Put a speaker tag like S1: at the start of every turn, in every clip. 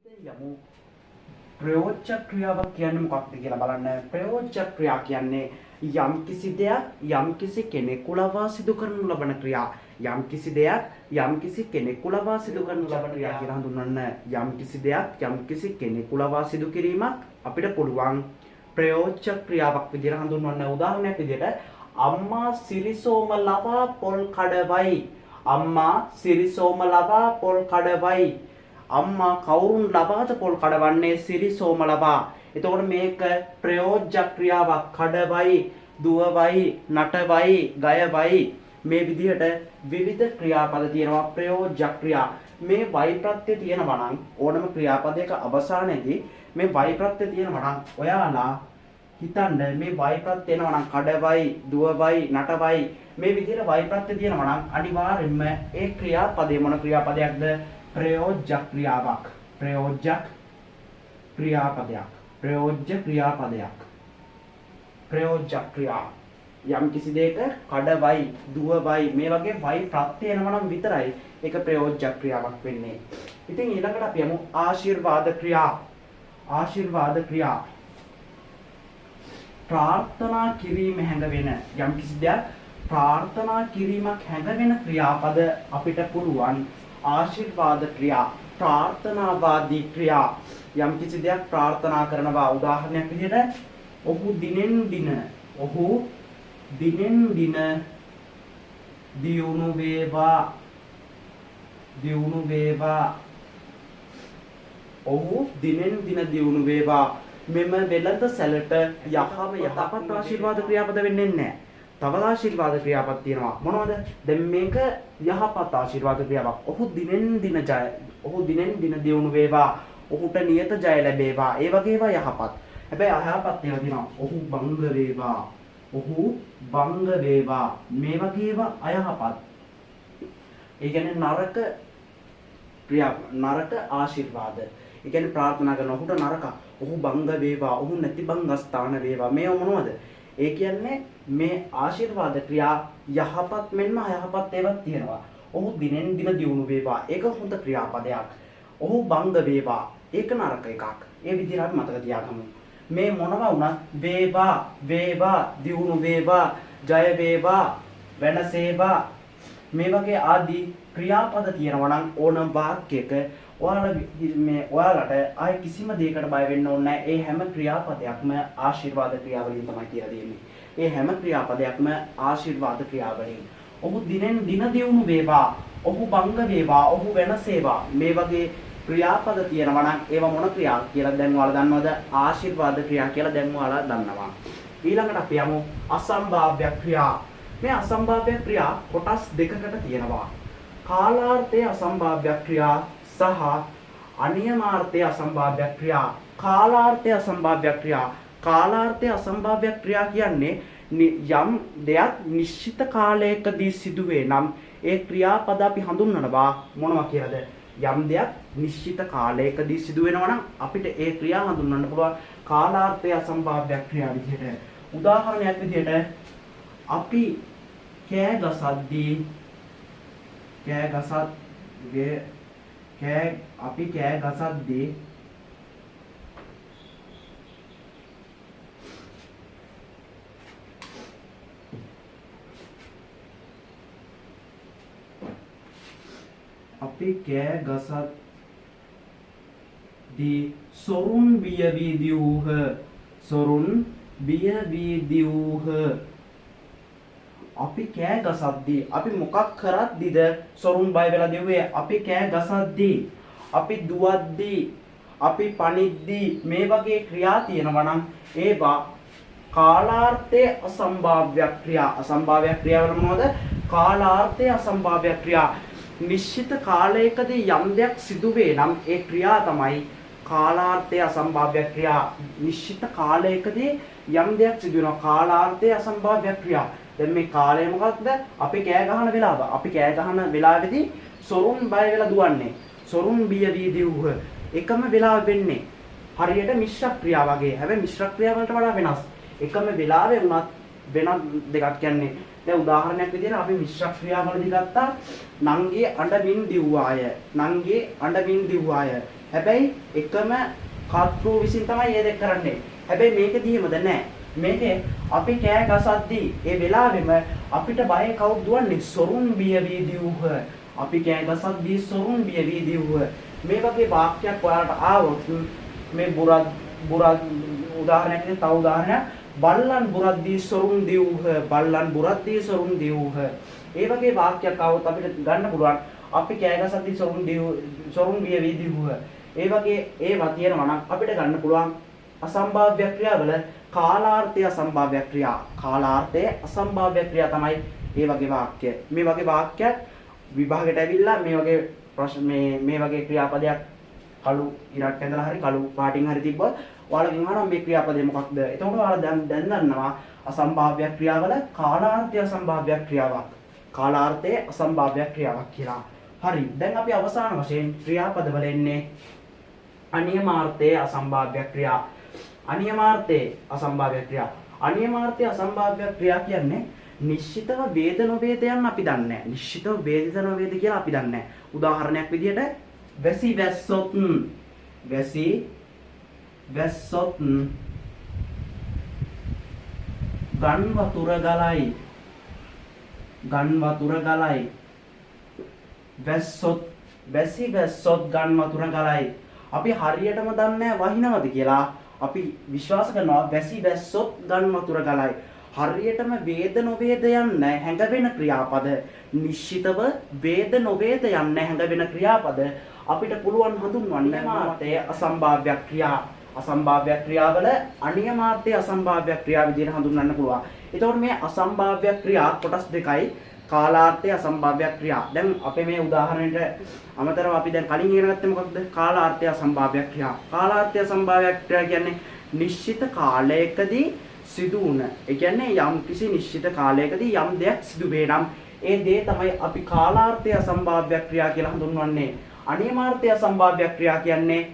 S1: යමු ප්‍රයෝජ්‍ය ක්‍රියාවක් කියන්නේ මොකක්ද කියලා බලන්න. ප්‍රයෝජ්‍ය ක්‍රියා කියන්නේ යම්කිසි දෙයක් යම්කිසි කෙනෙකු ලවා සිදු කරනු ලබන ක්‍රියා. යම්කිසි දෙයක් යම්කිසි කෙනෙකු ලවා සිදු කරනු ලබන ක්‍රියා කියලා හඳුන්වන්න. යම්කිසි දෙයක් යම්කිසි කෙනෙකු ලවා සිදු කිරීමක් අපිට පුළුවන් ප්‍රයෝජ්‍ය ක්‍රියාවක් විදිහට හඳුන්වන්න. උදාහරණයක් විදිහට අම්මා සිරිසෝම ලවා පොල් කඩවයි. අම්මා සිරිසෝම ලවා පොල් කඩවයි. අම්මා කවුරුන් ලබාද පොල් කඩවන්නේ? සිරිසෝම ලබා. එතකොට මේක ප්‍රයෝජ්‍ය ක්‍රියාවක්. කඩවයි, දුවවයි, නටවයි, ගයවයි. මේ විදිහට විවිධ ක්‍රියාපද තියෙනවා ප්‍රයෝජ්‍ය ක්‍රියා. මේ වයි ප්‍රත්‍ය තියෙනවා නම් ඕනම ක්‍රියාපදයක අවසානයේදී මේ වයි ප්‍රත්‍ය තියෙනවා නම් ඔයාලා හිතන්න මේ වයි ප්‍රත්‍ය එනවා නම් කඩවයි, දුවවයි, නටවයි මේ විදිහට වයි ප්‍රත්‍ය තියෙනවා නම් අනිවාර්යෙන්ම ඒ ක්‍රියාපදේ මොන ක්‍රියාපදයක්ද? ප්‍රයෝජ්‍ය ක්‍රියාවක්. ප්‍රයෝජ්‍ය ක්‍රියාපදයක්. ප්‍රයෝජ්‍ය ක්‍රියාපදයක්. ප්‍රයෝජ්‍ය ක්‍රියා. යම් කිසි දෙයක කඩවයි, දුවවයි මේ වගේ වයි ප්‍රත්‍ය එනවා නම් විතරයි ඒක ප්‍රයෝජ්‍ය ක්‍රියාවක් වෙන්නේ. ඉතින් ඊළඟට අපි යමු ආශිර්වාද ක්‍රියා. ආශිර්වාද ක්‍රියා. ප්‍රාර්ථනා කිරීම හැඟවෙන යම් කිසි දෙයක් ප්‍රාර්ථනා කිරීමක් හැඟවෙන ක්‍රියාපද අපිට පුළුවන් ආශිර්වාද ක්‍රියා. ප්‍රාර්ථනාවාදී ක්‍රියා. යම් කිසි දෙයක් ප්‍රාර්ථනා කරනවා. උදාහරණයක් විදිහට ඔහු දිනෙන් දින දියුණු වේවා. දියුණු වේවා. ඔහු දිනෙන් දින දියුණු වේවා. මෙම වෙළඳ සැලට යහපත් ආශිර්වාද ක්‍රියාපද වෙන්නේ නැහැ. තව ආශිර්වාද ක්‍රියාපද තියෙනවා. මොනවද? දැන් මේක යහපත් ආශිර්වාද ක්‍රියාවක්. ඔහු දිනෙන් දින දියුණු වේවා. ඔහුට නියත ජය ලැබේවා. ඒ වගේ ඒවා යහපත්. හැබැයි අයහපත් ඒවා තියෙනවා. ඔහු බංග වේවා. ඔහු බංග වේවා. මේ වගේ ඒවා අයහපත්. ඒ කියන්නේ නරක ක්‍රියා, නරක ආශිර්වාද. ඒ කියන්නේ ප්‍රාර්ථනා කරන ඔහුට නරක. ඔහු බංග වේවා. ඔහු නැති බංගස්ථාන වේවා. මේව මොනවද? ඒ කියන්නේ මේ ආශිර්වාද ක්‍රියා යහපත් මෙන්ම අයහපත් ඒවාක් තියෙනවා. ඔහු දිනෙන් දින දියුණු වේවා. ඒක හොඳ ක්‍රියාපදයක්. ඔහු බංග වේවා. ඒක නරක එකක්. ඒ විදිහට අපි මතක තියාගමු. මේ මොනවා වුණත් වේවා, වේවා, දියුණු වේවා, ජය වේවා, වෙනසේවා මේ වගේ ආදී ක්‍රියාපද තියෙනවා නම් ඕනම වාක්‍යයක ඔයාලට ආය කිසිම දෙයකට බය වෙන්න ඕනේ නැහැ. ඒ හැම ක්‍රියාපදයක්ම ආශිර්වාද ක්‍රියාවලින් තමයි කියලා දෙන්නේ. ඒ හැම ක්‍රියාපදයක්ම ආශිර්වාද ක්‍රියාවලින්. ඔහු දිනෙන් දින දියුණු වේවා. ඔහු බංග වේවා. ඔහු වෙනසේවා. මේ වගේ ක්‍රියාපද තියෙනවා නම් ඒවා මොන ක්‍රියා කියලා දැන් ඔයාලා දන්නවද? ආශිර්වාද ක්‍රියා කියලා දැන් ඔයාලා දන්නවා. ඊළඟට අපි යමු අසම්භාව්‍ය ක්‍රියා. මේ අසම්භාව්‍ය ක්‍රියා කොටස් දෙකකට තියෙනවා. කාලාර්ථයේ අසම්භාව්‍ය ක්‍රියා සහ අනියමාර්ථයේ අසම්භාව්‍ය ක්‍රියා. කාලාර්ථයේ අසම්භාව්‍ය ක්‍රියා. කාලාර්ථයේ අසම්භාව්‍ය ක්‍රියා කියන්නේ යම් දෙයක් නිශ්චිත කාලයකදී සිදුවේ නම් ඒ ක්‍රියාපද අපි හඳුන්වනවා මොනවා කියලාද? යම් දෙයක් නිශ්චිත කාලයකදී සිදු වෙනවා නම් අපිට ඒ ක්‍රියා හඳුන්වන්න පුළුවන් කාලාර්ථයේ අසම්භාව්‍ය ක්‍රියා විදිහට. උදාහරණයක් විදිහට අපි කෑ ගසද්දී සොරුන් බිය වී දිවූහ. සොරුන් බිය වී දිවූහ. අපි කෑ ගසද්දී අපි මොකක් කරද්දිද සොරුන් බය වෙලා දිව්වේ? අපි කෑ ගසද්දී, අපි දුවද්දී, අපි පනිද්දී මේ වගේ ක්‍රියා තියෙනවා නම් ඒවා කාලාර්ථයේ අසම්භාව්‍ය ක්‍රියා. අසම්භාව්‍ය ක්‍රියාවල මොනවද? කාලාර්ථයේ අසම්භාව්‍ය ක්‍රියා. නිශ්චිත කාලයකදී යම් දෙයක් සිදු වේ නම් ඒ ක්‍රියා තමයි කාලාර්ථයේ අසම්භාව්‍ය ක්‍රියා. නිශ්චිත කාලයකදී යම් දෙයක් සිදු වෙනවා. කාලාර්ථයේ අසම්භාව්‍ය ක්‍රියා. දැන් මේ කාලය මොකක්ද? අපි කෑ ගහන වෙලාව. අපි කෑ ගහන වෙලාවේදී සොරුන් බය වෙලා දුවන්නේ. සොරුන් බිය වී දිව්හ. එකම වෙලාව වෙන්නේ. හරියට මිශ්‍ර ක්‍රියා වගේ. හැබැයි මිශ්‍ර ක්‍රියා වලට වඩා වෙනස්. එකම වෙලාවේ වුණත් වෙනත් දෙකක් කියන්නේ දැන් උදාහරණයක් විදිහට අපි මිශ්‍ර ක්‍රියාවලදී ගත්තා නංගේ අඬමින් දිව්වාය. නංගේ අඬමින් දිව්වාය. හැබැයි එකම කර්තෘ විසින් තමයි මේ දෙක කරන්නේ. හැබැයි මේකදී එහෙමද නැහැ. මේකේ අපි කෑ ගසද්දී ඒ වෙලාවෙම අපිට බය කවුද දුවන්නේ? සොරුන් බිය වී දිව්හ. අපි කෑ ගසද්දී සොරුන් බිය වී දිව්හ. මේ වගේ වාක්‍යයක් ඔයාලට ආවොත් මේ බුරත් උදාහරණයක් නේ තව උදාහරණයක් බල්ලන් බුරද්දී සොරුන් දිව්හ. බල්ලන් බුරද්දී සොරුන් දිව්හ. ඒ වගේ වාක්‍යයක් ආවොත් අපිට ගන්න පුළුවන් අපි කෑ ගසද්දී සොරුන් බිය වී දිව්හ. ඒ වගේ ඒවා තියෙනවා නම් අපිට ගන්න පුළුවන් අසම්භාව්‍ය ක්‍රියාවල කාලාර්ථය අසම්භාව්‍ය ක්‍රියා. කාලාර්ථයේ අසම්භාව්‍ය ක්‍රියා තමයි මේ වගේ වාක්‍ය. මේ වගේ වාක්‍යයක් විභාගයට ඇවිල්ලා මේ වගේ ප්‍රශ්න මේ වගේ ක්‍රියාපදයක් කළු ඉරක් ඇඳලා හරි කළු පාටින් හරි තිබ්බොත් ඔයාලගෙන් අහනවා මේ ක්‍රියාපදේ මොකක්ද? එතකොට ඔයාලා දැන් දන්නවා අසම්භාව්‍ය ක්‍රියාවල කාලාර්ථය අසම්භාව්‍ය ක්‍රියාවක්. කාලාර්ථයේ අසම්භාව්‍ය ක්‍රියාවක් කියලා. හරි. දැන් අපි අවසාන වශයෙන් ක්‍රියාපදවල එන්නේ අනියමාර්ථයේ අසම්භාව්‍ය ක්‍රියා. අනියමාර්ථයේ අසම්භාව්‍ය ක්‍රියා. අනියමාර්ථයේ අසම්භාව්‍ය ක්‍රියා කියන්නේ නිශ්චිතව වේද නොවේද යන අපි දන්නේ නැහැ. නිශ්චිතව වේද නොවේද කියලා අපි දන්නේ නැහැ. උදාහරණයක් විදිහට වැසි වැස්සොත් ගන් වතුර ගලයි. වැසි වැස්සොත් ගන් වතුර ගලයි. අපි හරියටම දන්නේ වහිනවද කියලා. අපි විශ්වාස කරනවා වැසි වැස්සොත් ගන් වතුර ගලයි. හරියටම වේද නොවේද යන්න හැඟවෙන ක්‍රියාපද නිශ්චිතව වේද නොවේද යන්න හැඟවෙන ක්‍රියාපද අපිට පුළුවන් හඳුන්වන්න අනියමාර්ථයේ අසම්භාව්‍ය ක්‍රියා. අසම්භාව්‍ය ක්‍රියාවල අනියමාර්ථයේ අසම්භාව්‍ය ක්‍රියා විදිහට හඳුන්වන්න පුළුවන්. එතකොට මේ අසම්භාව්‍ය ක්‍රියා කොටස් දෙකයි. කාලාර්ථයේ අසම්භාව්‍ය ක්‍රියා. දැන් අපේ මේ උදාහරණයට අමතරව අපි දැන් කලින් ඉගෙන ගත්තේ මොකක්ද? කාලාර්ථයේ අසම්භාව්‍ය ක්‍රියා. කාලාර්ථයේ අසම්භාව්‍ය ක්‍රියා කියන්නේ නිශ්චිත කාලයකදී සිදු වුණ. ඒ කියන්නේ යම් කිසි නිශ්චිත කාලයකදී යම් දෙයක් සිදු වේ නම් ඒ දේ තමයි අපි කාලාර්ථයේ අසම්භාව්‍ය ක්‍රියා කියලා හඳුන්වන්නේ. අනියමාර්ථයේ අසම්භාව්‍ය ක්‍රියා කියන්නේ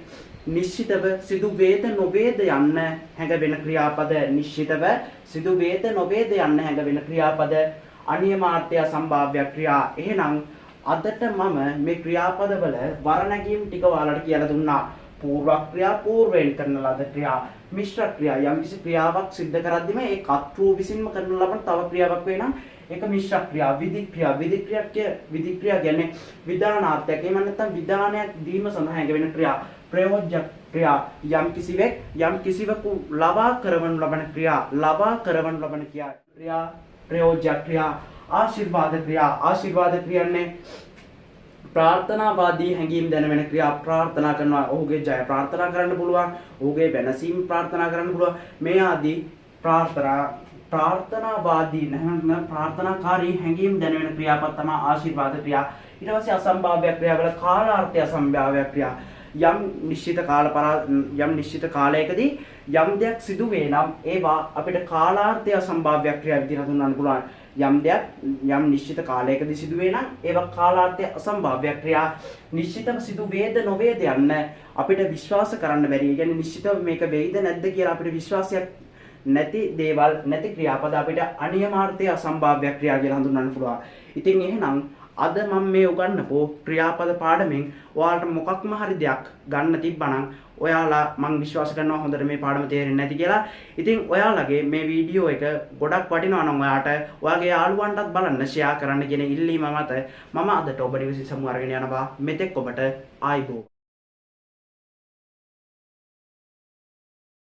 S1: නිශ්චිතව සිදු වේද නොවේද යන්න හැඟවෙන ක්‍රියාපද. නිශ්චිතව සිදු වේද නොවේද යන්න හැඟවෙන ක්‍රියාපද අනියමාර්ථයේ අසම්භාව්‍ය ක්‍රියා. එහෙනම් අදට මම මේ ක්‍රියාපදවල වර්ණගීම් ටික ඔයාලට කියලා දුන්නා. పూర్ව ක්‍රියා పూర్වෙන් කරන ලද ක්‍රියා. මිශ්‍ර ක්‍රියා යම් කිසි ක්‍රියාවක් සිද්ධ කරද්දිම ඒ කර්තෘ විසින්ම කරන ලබන තව ක්‍රියාවක් වේ නම් ඒක මිශ්‍ර ක්‍රියා. විධික්‍රියා විධික්‍රියා කියන්නේ විධානාර්ථයක්. එහෙම නැත්නම් විධානයක් දීම සඳහා හැඟවෙන ක්‍රියා. ප්‍රයෝජ්‍ය ක්‍රියා යම් කිසිවෙකු ලබා කරවන ලබන ක්‍රියා. ප්‍රයෝජ්‍ය ක්‍රියා. ආශිර්වාද ක්‍රියාන්නේ ප්‍රාර්ථනාවාදී හැඟීම් දැනවෙන ක්‍රියා. ප්‍රාර්ථනා කරනවා ඔහුගේ ජය ප්‍රාර්ථනා කරන්න පුළුවන්. ඔහුගේ වෙනසීම ප්‍රාර්ථනා කරන්න පුළුවන්. මේ ආදී ප්‍රාර්ථනාවාදී නැත්නම් ප්‍රාර්ථනාකාරී හැඟීම් දැනවෙන ක්‍රියාපද තමයි ආශිර්වාද ක්‍රියා. ඊට පස්සේ අසම්භාව්‍ය ක්‍රියාවල කාලාර්ථය අසම්භාව්‍ය ක්‍රියා. යම් නිශ්චිත කාලයකදී යම් දෙයක් සිදු වේ නම් ඒවා අපිට කාලාර්ථය අසම්භාව්‍ය ක්‍රියා විදිහට හඳුන්වන්න පුළුවන්. යම් නිශ්චිත කාලයකදී සිදු වේ නම් ඒවා කාලාර්ථය අසම්භාව්‍ය ක්‍රියා. නිශ්චිතව සිදු වේද නොවේද යන්න අපිට විශ්වාස කරන්න බැරි. ඒ කියන්නේ නිශ්චිතව මේක වෙයිද නැද්ද කියලා අපිට විශ්වාසයක් නැති දේවල් නැති ක්‍රියාපද අපිට අනියමාර්ථයේ අසම්භාව්‍ය ක්‍රියා කියලා හඳුන්වන්න පුළුවන්. ඉතින් එහෙනම් අද මම මේ උගන්වපු ක්‍රියාපද පාඩමෙන් ඔයාලට මොකක්ම හරි දෙයක් ගන්න තිබ්බනම් ඔයාලා මම විශ්වාස කරනවා හොඳට මේ පාඩම තේරෙන්නේ නැති කියලා. ඉතින් ඔයාලගේ මේ වීඩියෝ එක ගොඩක් වටිනවා නම් ඔයාට ඔයාගේ යාළුවන්ටත් බලන්න ෂෙයා කරන්න කියන ඉල්ලීම මත මම අදට ඔබ නිවසේ සමු අරගෙන යනවා. මෙතෙක් ඔබට ආයිබෝ.